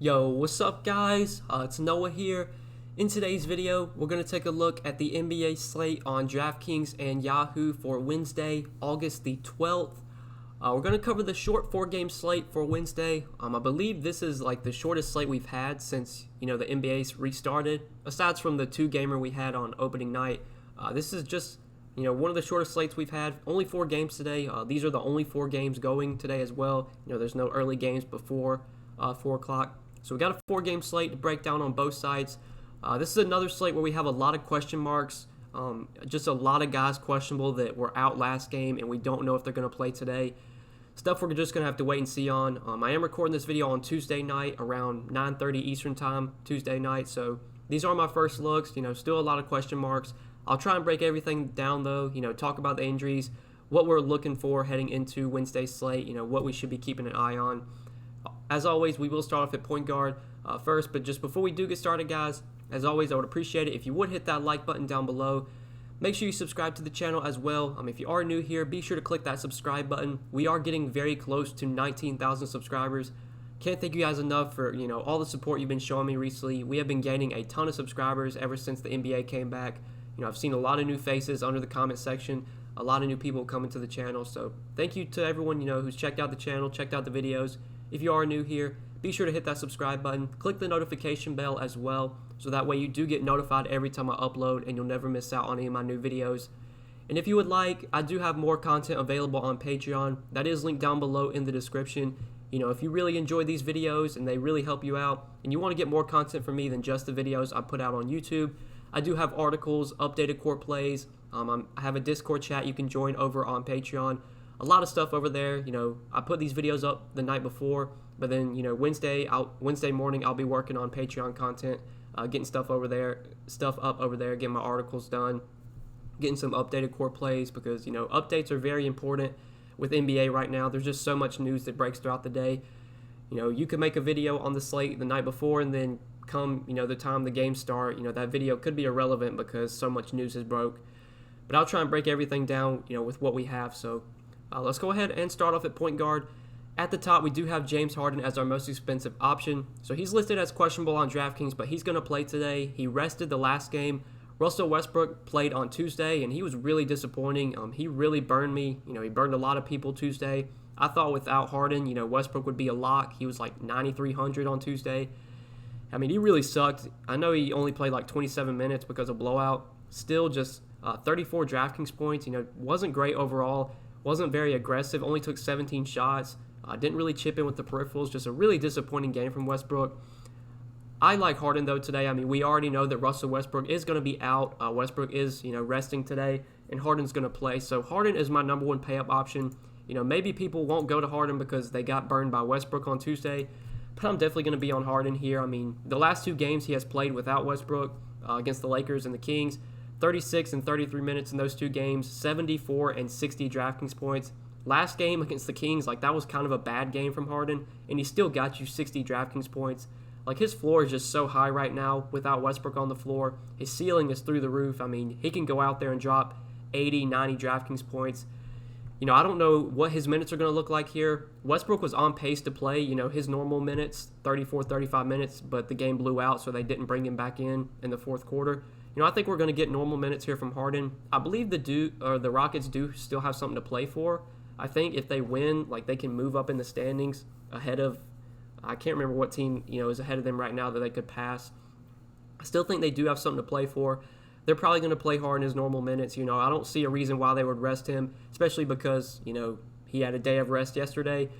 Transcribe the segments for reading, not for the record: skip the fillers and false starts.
Yo, what's up guys? It's Noah here. In today's video, we're going to take a look at the NBA slate on Draftkings and Yahoo for Wednesday, August the 12th. We're going to cover the short 4-game slate for Wednesday. I believe this is like the shortest slate we've had since, the NBA's restarted. Aside from the 2-gamer we had on opening night, this is just, one of the shortest slates we've had. Only 4 games today. These are the only 4 games going today as well. There's no early games before 4 o'clock. So we got a 4-game slate to break down on both sides. This is another slate where we have a lot of question marks. Just a lot of guys questionable that were out last game, and we don't know if they're going to play today. Stuff we're just going to have to wait and see on. I am recording this video on Tuesday night around 9:30 Eastern Time, Tuesday night. So these are my first looks. Still a lot of question marks. I'll try and break everything down, though. Talk about the injuries, what we're looking for heading into Wednesday's slate, what we should be keeping an eye on. As always, we will start off at point guard first, but just before we do get started, guys, as always, I would appreciate it if you would hit that like button down below. Make sure you subscribe to the channel as well. If you are new here, be sure to click that subscribe button. We are getting very close to 19,000 subscribers. Can't thank you guys enough for all the support you've been showing me recently. We have been gaining a ton of subscribers ever since the NBA came back. I've seen a lot of new faces under the comment section, a lot of new people coming to the channel. So thank you to everyone who's checked out the channel, checked out the videos. If you are new here, be sure to hit that subscribe button. Click the notification bell as well, so that way you do get notified every time I upload and you'll never miss out on any of my new videos. And if you would like, I do have more content available on Patreon. That is linked down below in the description. If you really enjoy these videos and they really help you out and you want to get more content from me than just the videos I put out on YouTube, I do have articles, updated court plays. I have a Discord chat you can join over on Patreon. A lot of stuff over there. I put these videos up the night before, but then Wednesday morning I'll be working on Patreon content, getting stuff up over there, getting my articles done, getting some updated court plays, because updates are very important with NBA right now. There's just so much news that breaks throughout the day. You could make a video on the slate the night before, and then come the time the games start, that video could be irrelevant because so much news is broke. But I'll try and break everything down with what we have. So let's go ahead and start off at point guard. At the top, we do have James Harden as our most expensive option. So he's listed as questionable on DraftKings, but he's going to play today. He rested the last game. Russell Westbrook played on Tuesday, and he was really disappointing. He really burned me. He burned a lot of people Tuesday. I thought without Harden, Westbrook would be a lock. He was like 9,300 on Tuesday. He really sucked. I know he only played like 27 minutes because of blowout. Still just 34 DraftKings points. Wasn't great overall. Wasn't very aggressive. Only took 17 shots. Didn't really chip in with the peripherals. Just a really disappointing game from Westbrook. I like Harden, though, today. We already know that Russell Westbrook is going to be out. Westbrook is, resting today, and Harden's going to play. So Harden is my number 1 pay-up option. Maybe people won't go to Harden because they got burned by Westbrook on Tuesday, but I'm definitely going to be on Harden here. The last 2 games he has played without Westbrook against the Lakers and the Kings, 36 and 33 minutes in those 2 games, 74 and 60 DraftKings points. Last game against the Kings, that was kind of a bad game from Harden, and he still got you 60 DraftKings points. His floor is just so high right now without Westbrook on the floor. His ceiling is through the roof. He can go out there and drop 80, 90 DraftKings points. I don't know what his minutes are going to look like here. Westbrook was on pace to play, his normal minutes, 34, 35 minutes, but the game blew out, so they didn't bring him back in the fourth quarter. I think we're going to get normal minutes here from Harden. I believe the Rockets do still have something to play for. I think if they win, they can move up in the standings ahead of, I can't remember what team, is ahead of them right now that they could pass. I still think they do have something to play for. They're probably going to play Harden his normal minutes. I don't see a reason why they would rest him, especially because, he had a day of rest yesterday.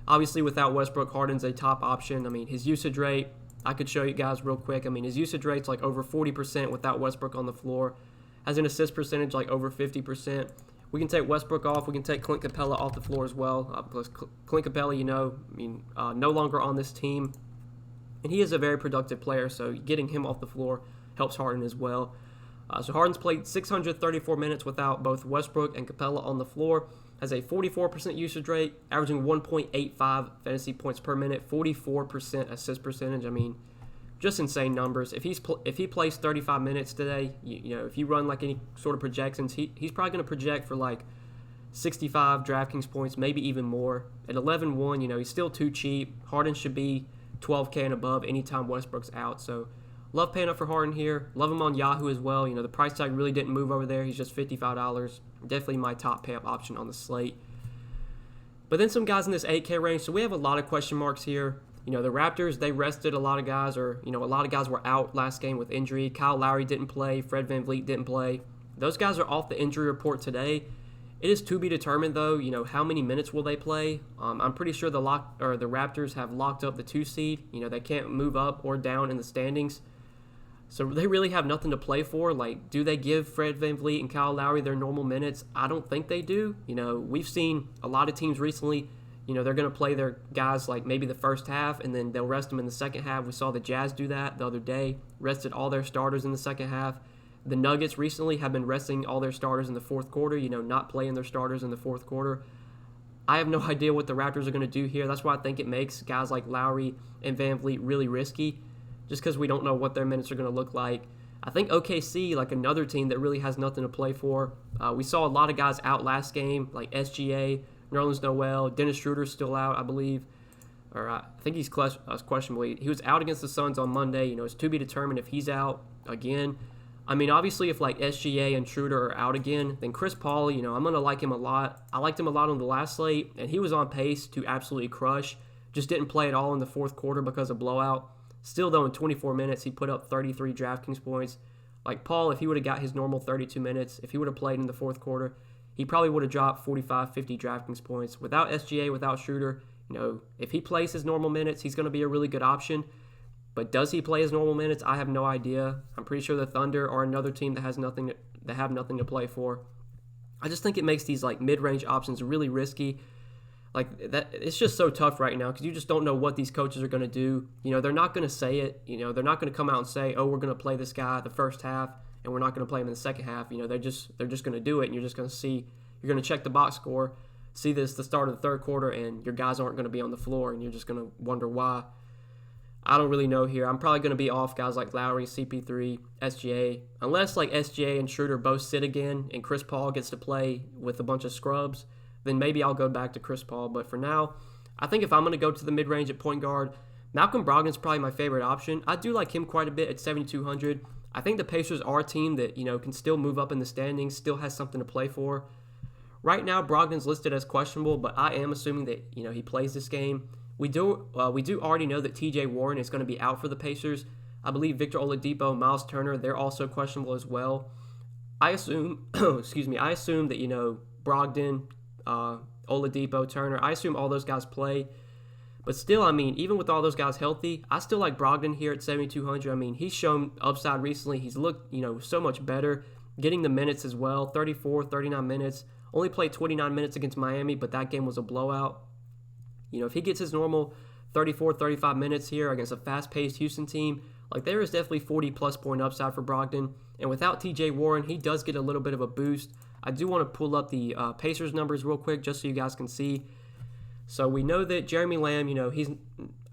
Obviously, without Westbrook, Harden's a top option. His usage rate, I could show you guys real quick. His usage rate's over 40% without Westbrook on the floor. Has an assist percentage over 50%. We can take Westbrook off. We can take Clint Capella off the floor as well, because Clint Capella, no longer on this team. And he is a very productive player, so getting him off the floor helps Harden as well. So Harden's played 634 minutes without both Westbrook and Capella on the floor. Has a 44% usage rate, averaging 1.85 fantasy points per minute, 44% assist percentage. Just insane numbers. If he plays 35 minutes today, if you run any sort of projections, he's probably going to project for 65 DraftKings points, maybe even more. At 11-1, he's still too cheap. Harden should be 12K and above anytime Westbrook's out. So love paying up for Harden here. Love him on Yahoo as well. The price tag really didn't move over there. He's just $55. Definitely my top pay-up option on the slate. But then some guys in this 8K range. So we have a lot of question marks here. The Raptors, they rested a lot of guys, or, a lot of guys were out last game with injury. Kyle Lowry didn't play. Fred VanVleet didn't play. Those guys are off the injury report today. It is to be determined, though, how many minutes will they play. I'm pretty sure the Raptors have locked up the 2 seed. They can't move up or down in the standings. So they really have nothing to play for. Like, do they give Fred VanVleet and Kyle Lowry their normal minutes? I don't think they do. We've seen a lot of teams recently, they're going to play their guys like maybe the first half, and then they'll rest them in the second half. We saw the Jazz do that the other day, rested all their starters in the second half. The Nuggets recently have been resting all their starters in the fourth quarter, not playing their starters in the fourth quarter. I have no idea what the Raptors are going to do here. That's why I think it makes guys like Lowry and VanVleet really risky, just because we don't know what their minutes are going to look like. I think OKC, like another team that really has nothing to play for. We saw a lot of guys out last game, like SGA, Nerlens Noel, Dennis Schroeder's still out, I believe. Or I think he's questionable. He was out against the Suns on Monday. It's to be determined if he's out again. I mean, obviously, if like SGA and Schroeder are out again, then Chris Paul, I'm going to like him a lot. I liked him a lot on the last slate, and he was on pace to absolutely crush. Just didn't play at all in the fourth quarter because of blowout. Still, though, in 24 minutes, he put up 33 Draftkings points. Like Paul, if he would have got his normal 32 minutes, if he would have played in the fourth quarter, he probably would have dropped 45, 50 Draftkings points. Without SGA, without Schroeder, if he plays his normal minutes, he's going to be a really good option. But does he play his normal minutes? I have no idea. I'm pretty sure the Thunder are another team that have nothing to play for. I just think it makes these like mid-range options really risky. Like that, it's just so tough right now because you just don't know what these coaches are going to do. They're not going to say it. They're not going to come out and say, "Oh, we're going to play this guy the first half, and we're not going to play him in the second half." They're just going to do it, and you're just going to see. You're going to check the box score, see this the start of the third quarter, and your guys aren't going to be on the floor, and you're just going to wonder why. I don't really know here. I'm probably going to be off guys like Lowry, CP3, SGA. Unless like SGA and Schroeder both sit again and Chris Paul gets to play with a bunch of scrubs, then maybe I'll go back to Chris Paul. But for now, I think if I'm going to go to the mid-range at point guard, Malcolm Brogdon's probably my favorite option. I do like him quite a bit at 7,200. I think the Pacers are a team that, can still move up in the standings, still has something to play for. Right now, Brogdon's listed as questionable, but I am assuming that, he plays this game. We do already know that TJ Warren is going to be out for the Pacers. I believe Victor Oladipo, Miles Turner, they're also questionable as well. I assume, I assume that, Brogdon, Oladipo, Turner, I assume all those guys play. But still, even with all those guys healthy, I still like Brogdon here at 7,200. He's shown upside recently. He's looked, so much better, getting the minutes as well, 34, 39 minutes. Only played 29 minutes against Miami, but that game was a blowout. If he gets his normal 34, 35 minutes here against a fast-paced Houston team, like there is definitely 40-plus point upside for Brogdon. And without TJ Warren, he does get a little bit of a boost. I do want to pull up the Pacers numbers real quick just so you guys can see. So we know that Jeremy Lamb, he's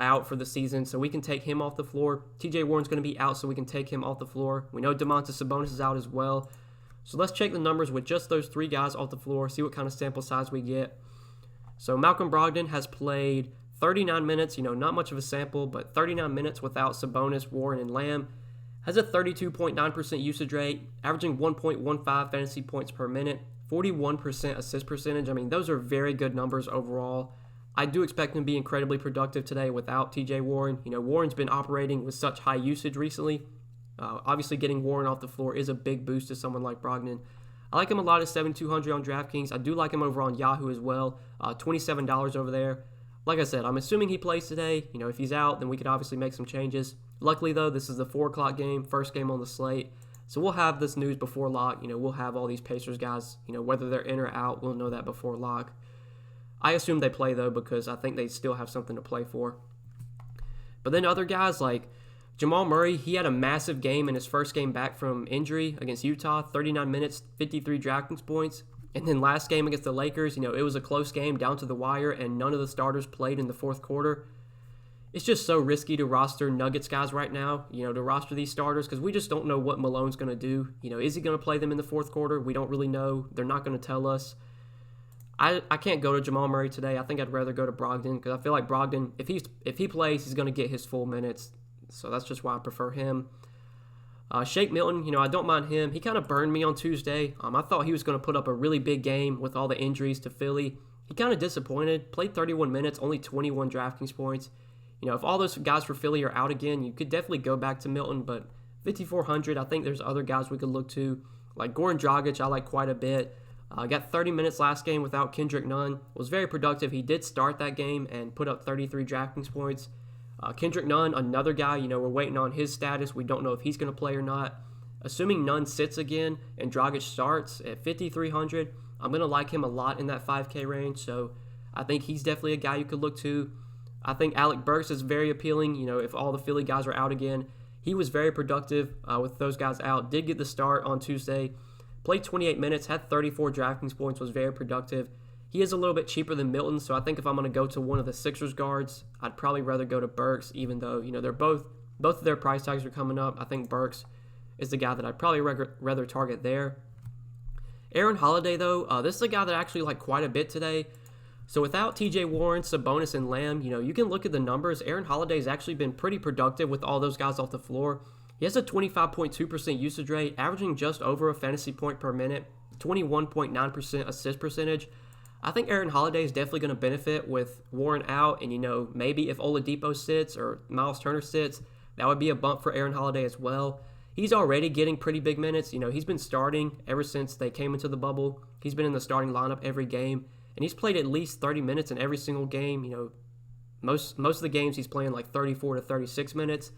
out for the season, so we can take him off the floor. TJ Warren's going to be out, so we can take him off the floor. We know Domantas Sabonis is out as well. So let's check the numbers with just those 3 guys off the floor, see what kind of sample size we get. So Malcolm Brogdon has played 39 minutes, not much of a sample, but 39 minutes without Sabonis, Warren, and Lamb. Has a 32.9% usage rate, averaging 1.15 fantasy points per minute, 41% assist percentage. Those are very good numbers overall. I do expect him to be incredibly productive today without TJ Warren. Warren's been operating with such high usage recently. Obviously, getting Warren off the floor is a big boost to someone like Brogdon. I like him a lot at 7,200 on DraftKings. I do like him over on Yahoo as well, $27 over there. Like I said, I'm assuming he plays today. If he's out, then we could obviously make some changes. Luckily, though, this is the 4 o'clock game, first game on the slate. So we'll have this news before lock. We'll have all these Pacers guys, whether they're in or out, we'll know that before lock. I assume they play, though, because I think they still have something to play for. But then other guys like Jamal Murray, he had a massive game in his first game back from injury against Utah, 39 minutes, 53 DraftKings points. And then last game against the Lakers, it was a close game down to the wire, and none of the starters played in the fourth quarter. It's just so risky to roster Nuggets guys right now, to roster these starters, because we just don't know what Malone's going to do. Is he going to play them in the fourth quarter? We don't really know. They're not going to tell us. I can't go to Jamal Murray today. I think I'd rather go to Brogdon because I feel like Brogdon, if he plays, he's going to get his full minutes. So that's just why I prefer him. Shake Milton, I don't mind him. He kind of burned me on Tuesday. I thought he was going to put up a really big game with all the injuries to Philly. He kind of disappointed. Played 31 minutes, only 21 DraftKings points. If all those guys for Philly are out again, you could definitely go back to Milton. But 5,400, I think there's other guys we could look to. Like Goran Dragic, I like quite a bit. Got 30 minutes last game without Kendrick Nunn. Was very productive. He did start that game and put up 33 DraftKings points. Kendrick Nunn, another guy, we're waiting on his status. We don't know if he's going to play or not. Assuming Nunn sits again and Dragic starts at 5,300, I'm going to like him a lot in that 5K range. So I think he's definitely a guy you could look to. I think Alec Burks is very appealing. If all the Philly guys are out again, he was very productive with those guys out. Did get the start on Tuesday. Played 28 minutes, had 34 DraftKings points, was very productive. He is a little bit cheaper than Milton, so I think if I'm going to go to one of the Sixers guards, I'd probably rather go to Burks, even though, they're both of their price tags are coming up. I think Burks is the guy that I'd probably rather target there. Aaron Holiday, though, this is a guy that I actually like quite a bit today. So without TJ Warren, Sabonis, and Lamb, you can look at the numbers. Aaron Holiday's actually been pretty productive with all those guys off the floor. He has a 25.2% usage rate, averaging just over a fantasy point per minute, 21.9% assist percentage. I think Aaron Holiday is definitely going to benefit with Warren out, and maybe if Oladipo sits or Miles Turner sits, that would be a bump for Aaron Holiday as well. He's already getting pretty big minutes. He's been starting ever since they came into the bubble. He's been in the starting lineup every game, and he's played at least 30 minutes in every single game. Most of the games he's playing like 34 to 36 minutes.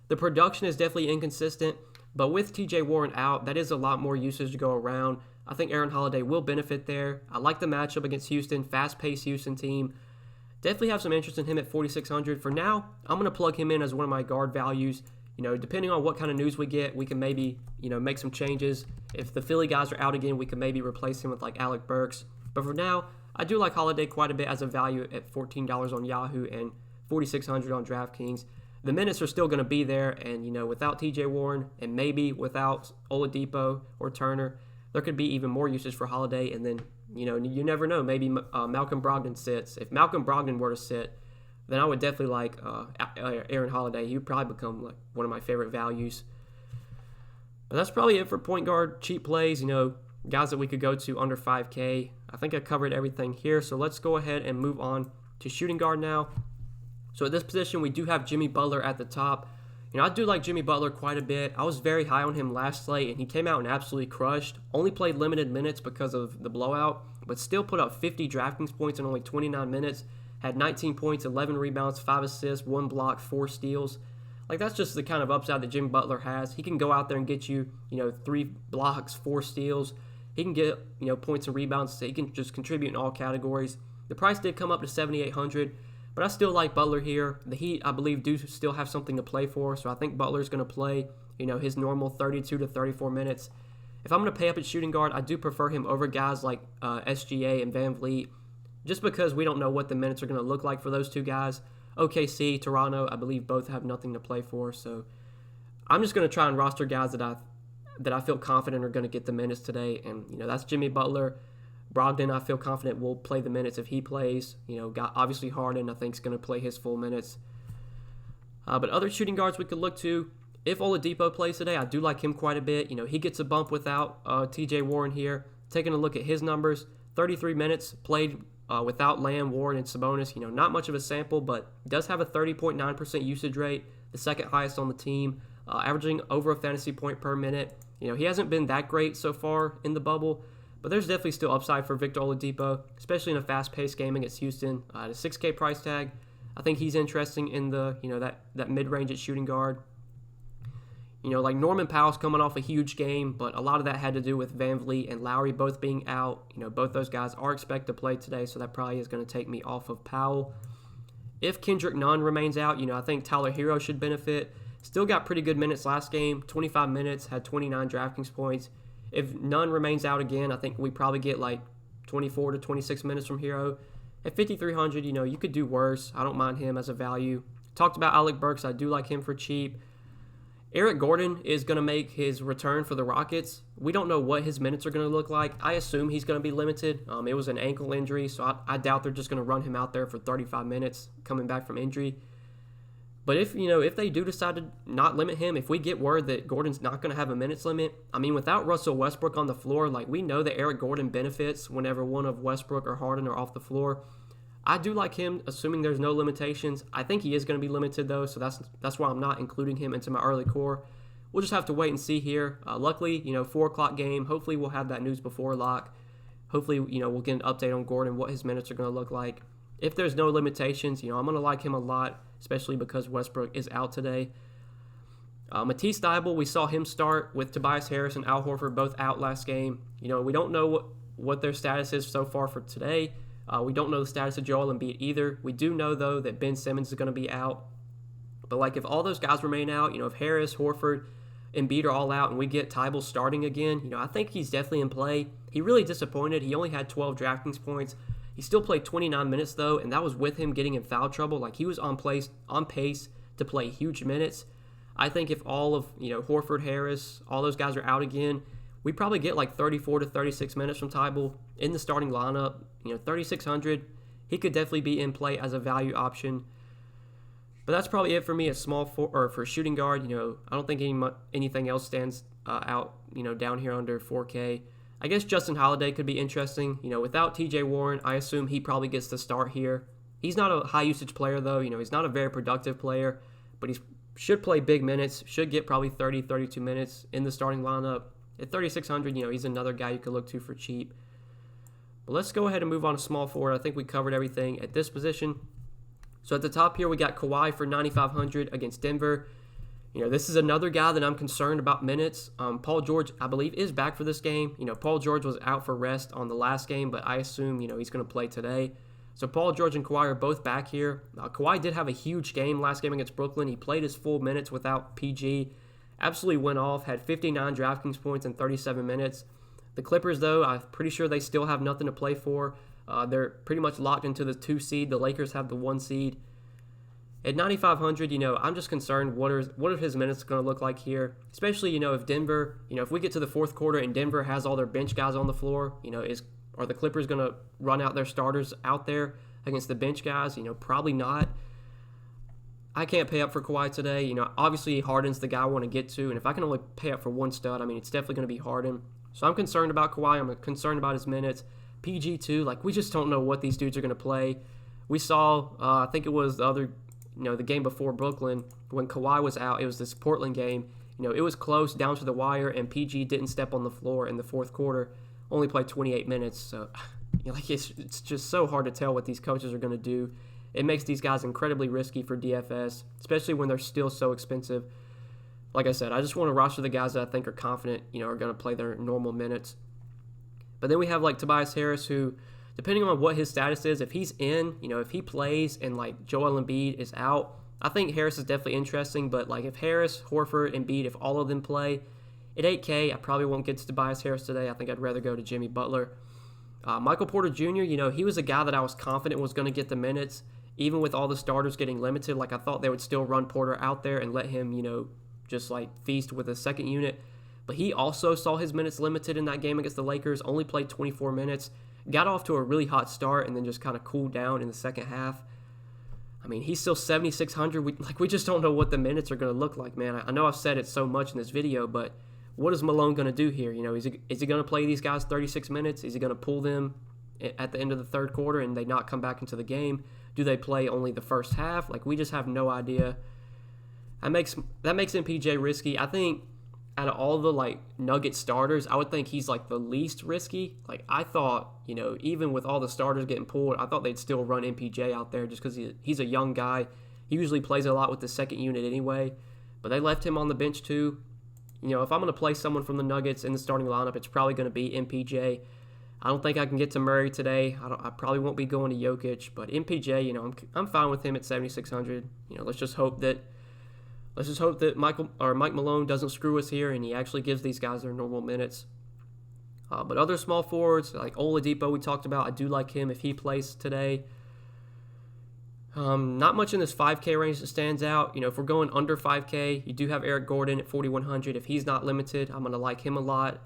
The production is definitely inconsistent, but with TJ Warren out, that is a lot more usage to go around. I think Aaron Holiday will benefit there. I like the matchup against Houston, fast-paced Houston team. Definitely have some interest in him at 4,600. For now, I'm going to plug him in as one of my guard values. Depending on what kind of news we get, we can maybe, make some changes. If the Philly guys are out again, we can maybe replace him with like Alec Burks. But for now, I do like Holiday quite a bit as a value at $14 on Yahoo and 4,600 on DraftKings. The minutes are still going to be there, and, without TJ Warren and maybe without Oladipo or Turner, there could be even more usage for Holiday, and then, you never know. Maybe Malcolm Brogdon sits. If Malcolm Brogdon were to sit, then I would definitely like Aaron Holiday. He would probably become like one of my favorite values. But that's probably it for point guard cheap plays, guys that we could go to under 5K. I think I covered everything here, so let's go ahead and move on to shooting guard now. So at this position, we do have Jimmy Butler at the top. I do like Jimmy Butler quite a bit. I was very high on him last slate, and he came out and absolutely crushed. Only played limited minutes because of the blowout, but still put up 50 DraftKings points in only 29 minutes. Had 19 points, 11 rebounds, 5 assists, 1 block, 4 steals. Like, that's just the kind of upside that Jimmy Butler has. He can go out there and get you, 3 blocks, 4 steals. He can get, points and rebounds. So he can just contribute in all categories. The price did come up to $7,800. But I still like Butler here. The Heat, I believe, do still have something to play for, so I think Butler's going to play, his normal 32 to 34 minutes. If I'm going to pay up at shooting guard, I do prefer him over guys like SGA and Van Vliet, just because we don't know what the minutes are going to look like for those two guys. OKC, Toronto, I believe both have nothing to play for, so I'm just going to try and roster guys that I feel confident are going to get the minutes today, and that's Jimmy Butler. Brogdon, I feel confident will play the minutes if he plays. Obviously Harden, I think, is going to play his full minutes. But other shooting guards we could look to, if Oladipo plays today, I do like him quite a bit. He gets a bump without TJ Warren here. Taking a look at his numbers, 33 minutes played without Lamb, Warren, and Sabonis. Not much of a sample, but does have a 30.9% usage rate, the second highest on the team, averaging over a fantasy point per minute. He hasn't been that great so far in the bubble, but there's definitely still upside for Victor Oladipo, especially in a fast-paced game against Houston. At a 6K price tag, I think he's interesting in the that mid-range at shooting guard. Like Norman Powell's coming off a huge game, but a lot of that had to do with Van Vliet and Lowry both being out. Both those guys are expected to play today, so that probably is going to take me off of Powell. If Kendrick Nunn remains out, I think Tyler Hero should benefit. Still got pretty good minutes last game, 25 minutes, had 29 DraftKings points. If Nunn remains out again, I think we probably get like 24 to 26 minutes from Hero. At 5,300, you could do worse. I don't mind him as a value. Talked about Alec Burks. I do like him for cheap. Eric Gordon is going to make his return for the Rockets. We don't know what his minutes are going to look like. I assume he's going to be limited. It was an ankle injury, so I doubt they're just going to run him out there for 35 minutes coming back from injury. But if they do decide to not limit him, if we get word that Gordon's not going to have a minutes limit, I mean, without Russell Westbrook on the floor, like we know that Eric Gordon benefits whenever one of Westbrook or Harden are off the floor. I do like him, assuming there's no limitations. I think he is going to be limited, though, so that's why I'm not including him into my early core. We'll just have to wait and see here. Luckily, 4 o'clock game. Hopefully, we'll have that news before lock. Hopefully, we'll get an update on Gordon, what his minutes are going to look like. If there's no limitations, I'm going to like him a lot, especially because Westbrook is out today. Matisse Thybulle, we saw him start with Tobias Harris and Al Horford both out last game. We don't know what their status is so far for today. We don't know the status of Joellenby either. We do know, though, that Ben Simmons is going to be out. But, if all those guys remain out, if Harris, Horford, and Embiid are all out and we get Thybulle starting again, I think he's definitely in play. He really disappointed. He only had 12 Draftkings points. He still played 29 minutes, though, and that was with him getting in foul trouble. He was on pace to play huge minutes. I think if all of, Horford, Harris, all those guys are out again, we probably get 34 to 36 minutes from Thybulle in the starting lineup. 3,600, he could definitely be in play as a value option. But that's probably it for me at for shooting guard. I don't think anything else stands out, down here under 4K. I guess Justin Holiday could be interesting. Without TJ Warren, I assume he probably gets the start here. He's not a high usage player, though. He's not a very productive player, but he should play big minutes, should get probably 30, 32 minutes in the starting lineup. At 3,600, he's another guy you could look to for cheap. But let's go ahead and move on to small forward. I think we covered everything at this position. So at the top here, we got Kawhi for 9,500 against Denver. This is another guy that I'm concerned about minutes. Paul George, I believe, is back for this game. Paul George was out for rest on the last game, but I assume, he's going to play today. So Paul George and Kawhi are both back here. Kawhi did have a huge game last game against Brooklyn. He played his full minutes without PG. Absolutely went off, had 59 Draftkings points in 37 minutes. The Clippers, though, I'm pretty sure they still have nothing to play for. They're pretty much locked into the 2 seed. The Lakers have the 1 seed. At 9,500, I'm just concerned what are his minutes going to look like here, especially, if Denver, if we get to the fourth quarter and Denver has all their bench guys on the floor, are the Clippers going to run out their starters out there against the bench guys? Probably not. I can't pay up for Kawhi today. Obviously Harden's the guy I want to get to, and if I can only pay up for one stud, it's definitely going to be Harden. So I'm concerned about Kawhi. I'm concerned about his minutes. PG too. We just don't know what these dudes are going to play. We saw, I think it was the game before Brooklyn when Kawhi was out. It was this Portland game. It was close down to the wire, and PG didn't step on the floor in the fourth quarter. Only played 28 minutes. So, it's just so hard to tell what these coaches are going to do. It makes these guys incredibly risky for DFS, especially when they're still so expensive. Like I said, I just want to roster the guys that I think are confident, are going to play their normal minutes. But then we have Tobias Harris, who, depending on what his status is, if he's in, if he plays and Joel Embiid is out, I think Harris is definitely interesting. But if Harris, Horford, Embiid, if all of them play at 8K, I probably won't get to Tobias Harris today. I think I'd rather go to Jimmy Butler. Michael Porter Jr., he was a guy that I was confident was going to get the minutes, even with all the starters getting limited. I thought they would still run Porter out there and let him, just feast with a second unit. But he also saw his minutes limited in that game against the Lakers, only played 24 minutes, got off to a really hot start, and then just kind of cooled down in the second half. He's still 7,600. We just don't know what the minutes are going to look like, man. I know I've said it so much in this video, but what is Malone going to do here? Is he going to play these guys 36 minutes? Is he going to pull them at the end of the third quarter and they not come back into the game? Do they play only the first half? We just have no idea. That makes MPJ risky. I think out of all the Nugget starters, I would think he's the least risky. I thought, even with all the starters getting pulled, I thought they'd still run MPJ out there just because he's a young guy. He usually plays a lot with the second unit anyway, but they left him on the bench too. If I'm going to play someone from the Nuggets in the starting lineup, it's probably going to be MPJ. I don't think I can get to Murray today. I probably won't be going to Jokic, but MPJ, I'm fine with him at 7,600. Let's just hope that Mike Malone doesn't screw us here and he actually gives these guys their normal minutes. But other small forwards like Oladipo we talked about, I do like him if he plays today. Not much in this 5K range that stands out. If we're going under 5K, you do have Eric Gordon at 4,100. If he's not limited, I'm going to like him a lot.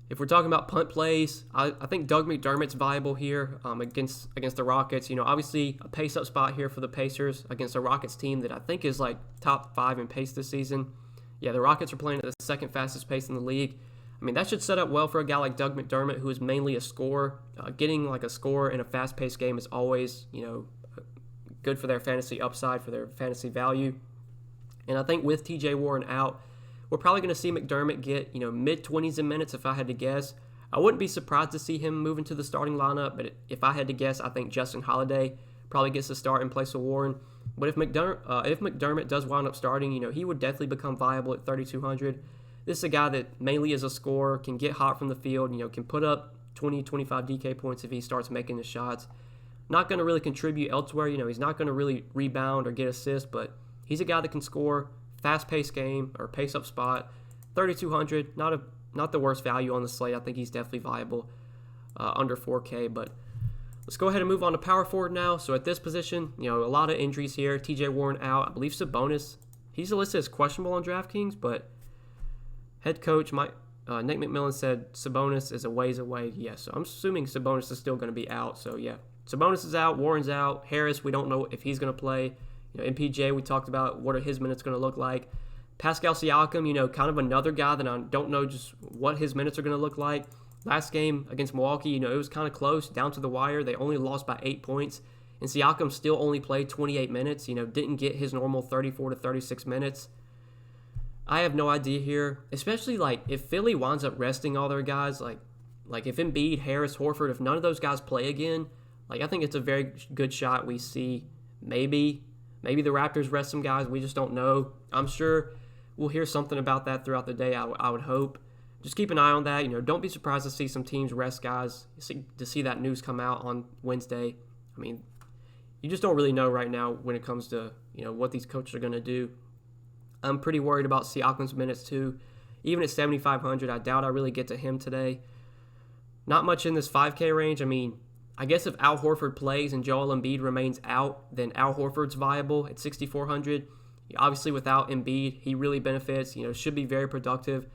If we're talking about punt plays, I think Doug McDermott's viable here against the Rockets. Obviously a pace-up spot here for the Pacers against a Rockets team that I think is like top 5 in pace this season. Yeah, the Rockets are playing at the second fastest pace in the league. That should set up well for a guy like Doug McDermott, who is mainly a scorer. Getting like a score in a fast-paced game is always, good for their fantasy upside, for their fantasy value. And I think with TJ Warren out, we're probably going to see McDermott get, mid-20s in minutes if I had to guess. I wouldn't be surprised to see him move into the starting lineup, but if I had to guess, I think Justin Holiday probably gets the start in place of Warren. But if McDermott does wind up starting, he would definitely become viable at 3,200. This is a guy that mainly is a scorer, can get hot from the field, can put up 20, 25 DK points if he starts making his shots. Not going to really contribute elsewhere. He's not going to really rebound or get assists, but he's a guy that can score, fast-paced game or pace-up spot. 3,200, not the worst value on the slate. I think he's definitely viable under 4K, but let's go ahead and move on to power forward now. So at this position, a lot of injuries here. TJ Warren out. I believe Sabonis, he's listed as questionable on DraftKings, but head coach Nick McMillan said Sabonis is a ways away. Yeah, so I'm assuming Sabonis is still going to be out. So yeah, Sabonis is out, Warren's out. Harris, we don't know if he's going to play. MPJ, we talked about what are his minutes going to look like. Pascal Siakam, kind of another guy that I don't know just what his minutes are going to look like. Last game against Milwaukee, it was kind of close, down to the wire. They only lost by 8 points. And Siakam still only played 28 minutes, didn't get his normal 34 to 36 minutes. I have no idea here, especially if Philly winds up resting all their guys, like if Embiid, Harris, Horford, if none of those guys play again, I think it's a very good shot we see maybe the Raptors rest some guys. We just don't know. I'm sure we'll hear something about that throughout the day, I would hope. Just keep an eye on that. Don't be surprised to see some teams rest guys, to see that news come out on Wednesday. You just don't really know right now when it comes to, what these coaches are going to do. I'm pretty worried about Siakam's minutes too. Even at 7,500, I doubt I really get to him today. Not much in this 5K range. I guess if Al Horford plays and Joel Embiid remains out, then Al Horford's viable at 6,400. Obviously, without Embiid, he really benefits. Should be very productive.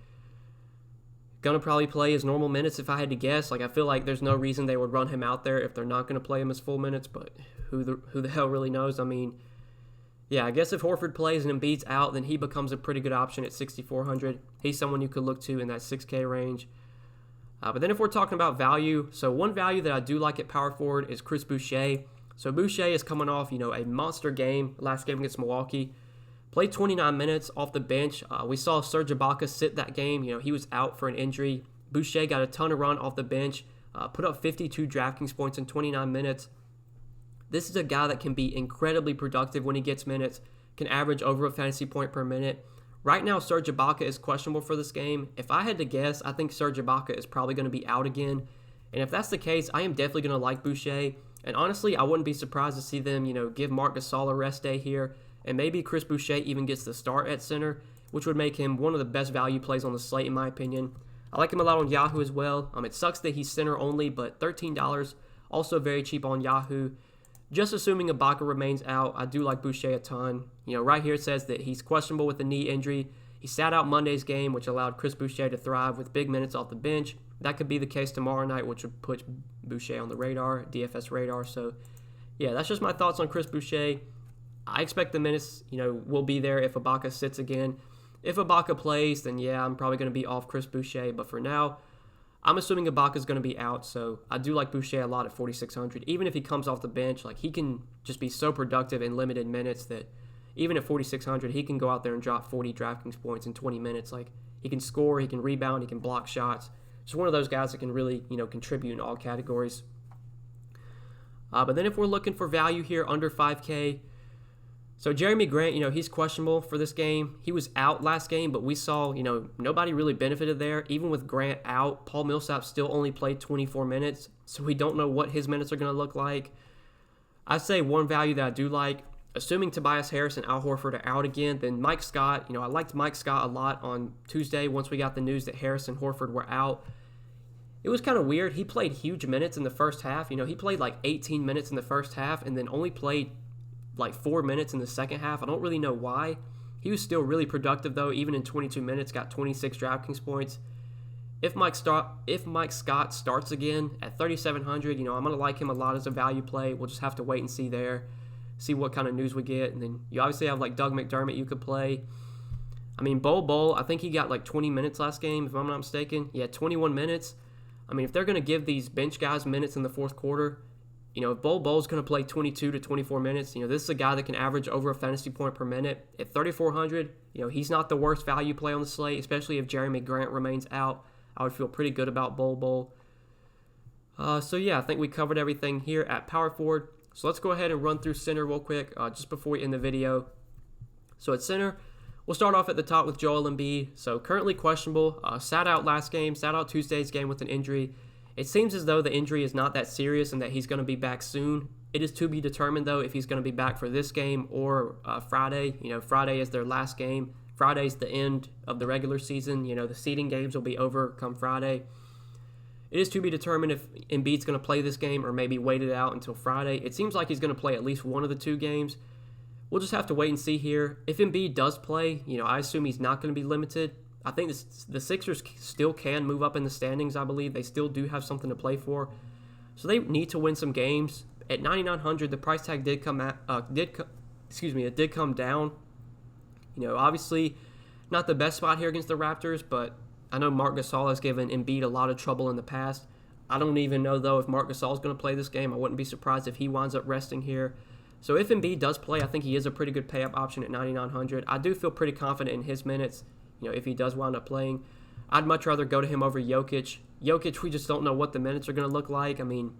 Gonna probably play his normal minutes if I had to guess. I feel like there's no reason they would run him out there if they're not going to play him his full minutes, but who the hell really knows? Yeah, I guess if Horford plays and Embiid's out, then he becomes a pretty good option at 6,400. He's someone you could look to in that 6K range. But then if we're talking about value, so one value that I do like at power forward is Chris Boucher. So Boucher is coming off, a monster game, last game against Milwaukee. Played 29 minutes off the bench. We saw Serge Ibaka sit that game. He was out for an injury. Boucher got a ton of run off the bench, put up 52 DraftKings points in 29 minutes. This is a guy that can be incredibly productive when he gets minutes, can average over a fantasy point per minute. Right now, Serge Ibaka is questionable for this game. If I had to guess, I think Serge Ibaka is probably going to be out again. And if that's the case, I am definitely going to like Boucher. And honestly, I wouldn't be surprised to see them, give Marc Gasol a rest day here. And maybe Chris Boucher even gets the start at center, which would make him one of the best value plays on the slate, in my opinion. I like him a lot on Yahoo as well. It sucks that he's center only, but $13, also very cheap on Yahoo. Just assuming Ibaka remains out, I do like Boucher a ton. Right here it says that he's questionable with a knee injury. He sat out Monday's game, which allowed Chris Boucher to thrive with big minutes off the bench. That could be the case tomorrow night, which would put Boucher on the radar, DFS radar. So, yeah, that's just my thoughts on Chris Boucher. I expect the minutes, will be there if Ibaka sits again. If Ibaka plays, then yeah, I'm probably going to be off Chris Boucher. But for now, I'm assuming Ibaka's going to be out, so I do like Boucher a lot at 4,600. Even if he comes off the bench, he can just be so productive in limited minutes that even at 4,600, he can go out there and drop 40 DraftKings points in 20 minutes. He can score, he can rebound, he can block shots. Just one of those guys that can really, contribute in all categories. But then if we're looking for value here under 5K, so Jeremy Grant, he's questionable for this game. He was out last game, but we saw, nobody really benefited there. Even with Grant out, Paul Millsap still only played 24 minutes, so we don't know what his minutes are going to look like. I'd say one value that I do like, assuming Tobias Harris and Al Horford are out again, then Mike Scott. I liked Mike Scott a lot on Tuesday once we got the news that Harris and Horford were out. it was kind of weird. He played huge minutes in the first half. He played like 18 minutes in the first half and then only played like 4 minutes in the second half. I don't really know why. He was still really productive, though, even in 22 minutes, got 26 Draftkings points. If Mike Scott starts again at 3,700, I'm going to like him a lot as a value play. We'll just have to wait and see there, see what kind of news we get. And then you obviously have like Doug McDermott you could play. I mean, Bol, I think he got like 20 minutes last game, if I'm not mistaken. He had 21 minutes. I mean, if they're going to give these bench guys minutes in the fourth quarter, if Bol's going to play 22 to 24 minutes, this is a guy that can average over a fantasy point per minute. At 3,400, he's not the worst value play on the slate, especially if Jeremy Grant remains out. I would feel pretty good about Bol. So, yeah, I think we covered everything here at power forward. So let's go ahead and run through center real quick just before we end the video. So at center, we'll start off at the top with Joellenby. So currently questionable. Sat out last game, sat out Tuesday's game with an injury. It seems as though the injury is not that serious and that he's going to be back soon. It is to be determined, though, if he's going to be back for this game or Friday. Friday is their last game. Friday's the end of the regular season. The seeding games will be over come Friday. It is to be determined if Embiid's going to play this game or maybe wait it out until Friday. It seems like he's going to play at least one of the two games. We'll just have to wait and see here. If Embiid does play, I assume he's not going to be limited. I think the Sixers still can move up in the standings, I believe. They still do have something to play for. So they need to win some games. At 9,900, the price tag did come down. Obviously not the best spot here against the Raptors, but I know Marc Gasol has given Embiid a lot of trouble in the past. I don't even know, though, if Marc Gasol is going to play this game. I wouldn't be surprised if he winds up resting here. So if Embiid does play, I think he is a pretty good pay-up option at 9,900. I do feel pretty confident in his minutes, if he does wind up playing. I'd much rather go to him over Jokic. Jokic, we just don't know what the minutes are going to look like. I mean,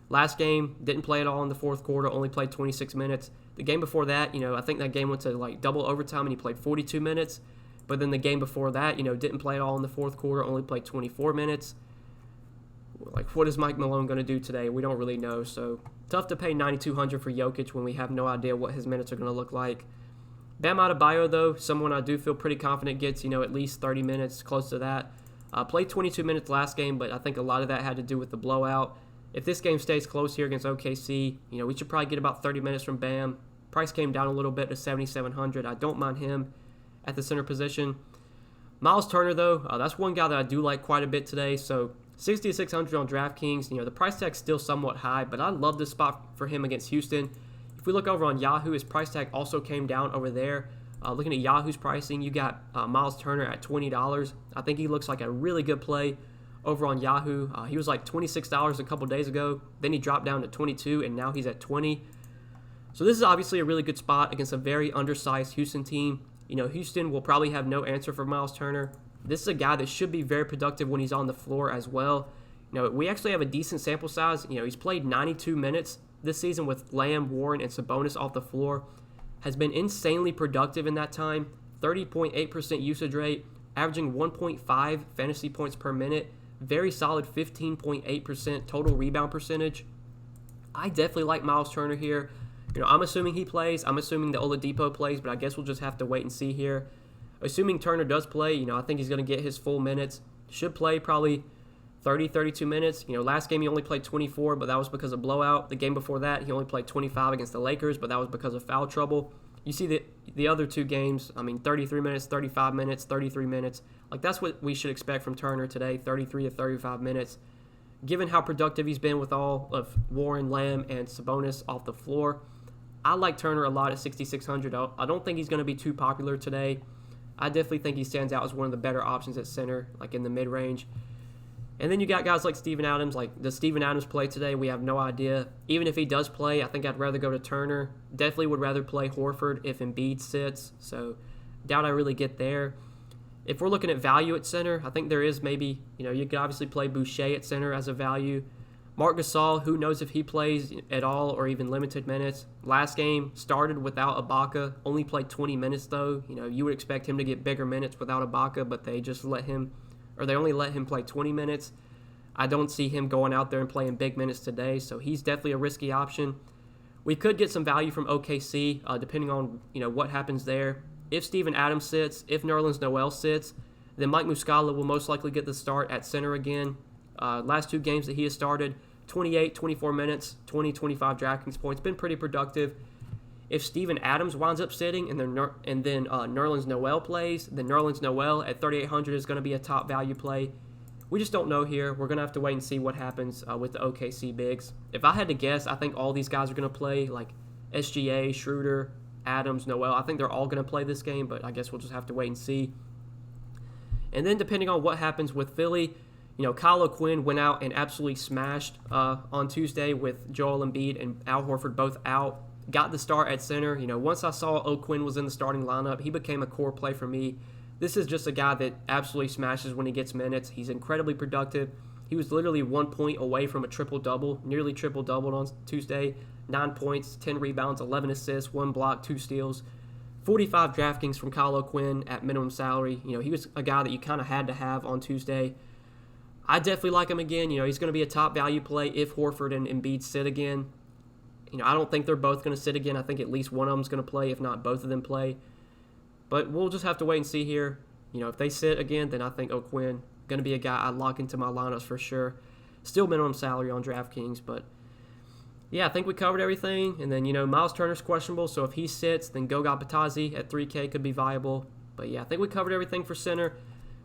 last game, didn't play at all in the fourth quarter, only played 26 minutes. The game before that, I think that game went to like double overtime and he played 42 minutes. But then the game before that, didn't play at all in the fourth quarter, only played 24 minutes. Like, what is Mike Malone going to do today? We don't really know. So, tough to pay $9,200 for Jokic when we have no idea what his minutes are going to look like. Bam Adebayo, though, someone I do feel pretty confident gets, at least 30 minutes, close to that. Played 22 minutes last game, but I think a lot of that had to do with the blowout. If this game stays close here against OKC, we should probably get about 30 minutes from Bam. Price came down a little bit to $7,700. I don't mind him at the center position. Miles Turner, though, that's one guy that I do like quite a bit today. So 6,600 on DraftKings. The price tag's still somewhat high, but I love this spot for him against Houston. If we look over on Yahoo, his price tag also came down over there. Looking at Yahoo's pricing, you got Miles Turner at $20. I think he looks like a really good play over on Yahoo. He was like $26 a couple days ago. Then he dropped down to $22, and now he's at $20. So this is obviously a really good spot against a very undersized Houston team. Houston will probably have no answer for Miles Turner. This is a guy that should be very productive when he's on the floor as well. We actually have a decent sample size. He's played 92 minutes this season with Lamb, Warren, and Sabonis off the floor. Has been insanely productive in that time. 30.8% usage rate, averaging 1.5 fantasy points per minute. Very solid 15.8% total rebound percentage. I definitely like Miles Turner here. I'm assuming he plays. I'm assuming the Oladipo plays, but I guess we'll just have to wait and see here. Assuming Turner does play, I think he's going to get his full minutes. Should play probably 30, 32 minutes. Last game he only played 24, but that was because of blowout. The game before that, he only played 25 against the Lakers, but that was because of foul trouble. You see the other two games, 33 minutes, 35 minutes, 33 minutes. Like, that's what we should expect from Turner today, 33 to 35 minutes. Given how productive he's been with all of Warren, Lamb, and Sabonis off the floor, I like Turner a lot at 6,600. I don't think he's going to be too popular today. I definitely think he stands out as one of the better options at center, like in the mid-range. And then you got guys like Steven Adams. Like, does Steven Adams play today? We have no idea. Even if he does play, I think I'd rather go to Turner. Definitely would rather play Horford if Embiid sits. So, doubt I really get there. If we're looking at value at center, I think there is maybe, you could obviously play Boucher at center as a value. Marc Gasol, who knows if he plays at all or even limited minutes. Last game started without Ibaka, only played 20 minutes though. You would expect him to get bigger minutes without Ibaka, but they only let him play 20 minutes. I don't see him going out there and playing big minutes today, so he's definitely a risky option. We could get some value from OKC, depending on what happens there. If Steven Adams sits, if Nerlens Noel sits, then Mike Muscala will most likely get the start at center again. Last 2 games that he has started, 28, 24 minutes, 20, 25 DraftKings points. Been pretty productive. If Steven Adams winds up sitting and then Nerlens Noel plays, then Nerlens Noel at 3,800 is going to be a top value play. We just don't know here. We're going to have to wait and see what happens with the OKC bigs. If I had to guess, I think all these guys are going to play, like SGA, Schroeder, Adams, Noel. I think they're all going to play this game, but I guess we'll just have to wait and see. And then depending on what happens with Philly, Kyle O'Quinn went out and absolutely smashed on Tuesday with Joellenby and Al Horford both out. Got the start at center. Once I saw O'Quinn was in the starting lineup, he became a core play for me. This is just a guy that absolutely smashes when he gets minutes. He's incredibly productive. He was literally 1 point away from a triple-double, nearly triple-doubled on Tuesday. 9 points, 10 rebounds, 11 assists, 1 block, 2 steals. 45 DraftKings from Kyle O'Quinn at minimum salary. He was a guy that you kind of had to have on Tuesday. I definitely like him again. He's going to be a top value play if Horford and Embiid sit again. I don't think they're both going to sit again. I think at least one of them is going to play, if not both of them play. But we'll just have to wait and see here. If they sit again, then I think O'Quinn going to be a guy I lock into my lineups for sure. Still minimum salary on DraftKings, but yeah, I think we covered everything. And then, Miles Turner's questionable, so if he sits, then Goga Batadze at 3K could be viable. But yeah, I think we covered everything for center.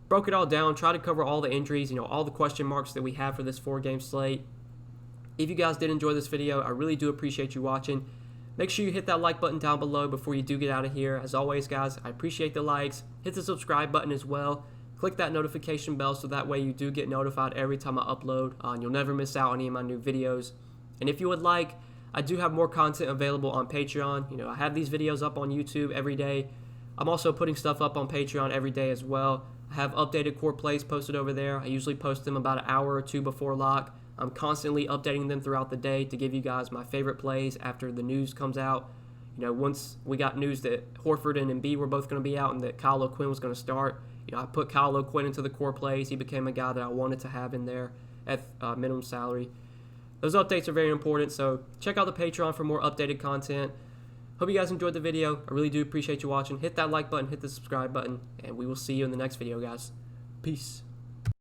Broke it all down, tried to cover all the injuries, all the question marks that we have for this 4-game slate. If you guys did enjoy this video, I really do appreciate you watching. Make sure you hit that like button down below before you do get out of here. As always, guys, I appreciate the likes. Hit the subscribe button as well. Click that notification bell so that way you do get notified every time I upload, and you'll never miss out on any of my new videos. And if you would like, I do have more content available on Patreon. I have these videos up on YouTube every day. I'm also putting stuff up on Patreon every day as well. I have updated core plays posted over there. I usually post them about an hour or two before lock. I'm constantly updating them throughout the day to give you guys my favorite plays after the news comes out. Once we got news that Horford and Embiid were both going to be out and that Kyle O'Quinn was going to start, I put Kyle O'Quinn into the core plays. He became a guy that I wanted to have in there at minimum salary. Those updates are very important, so check out the Patreon for more updated content. Hope you guys enjoyed the video. I really do appreciate you watching. Hit that like button, hit the subscribe button, and we will see you in the next video, guys. Peace.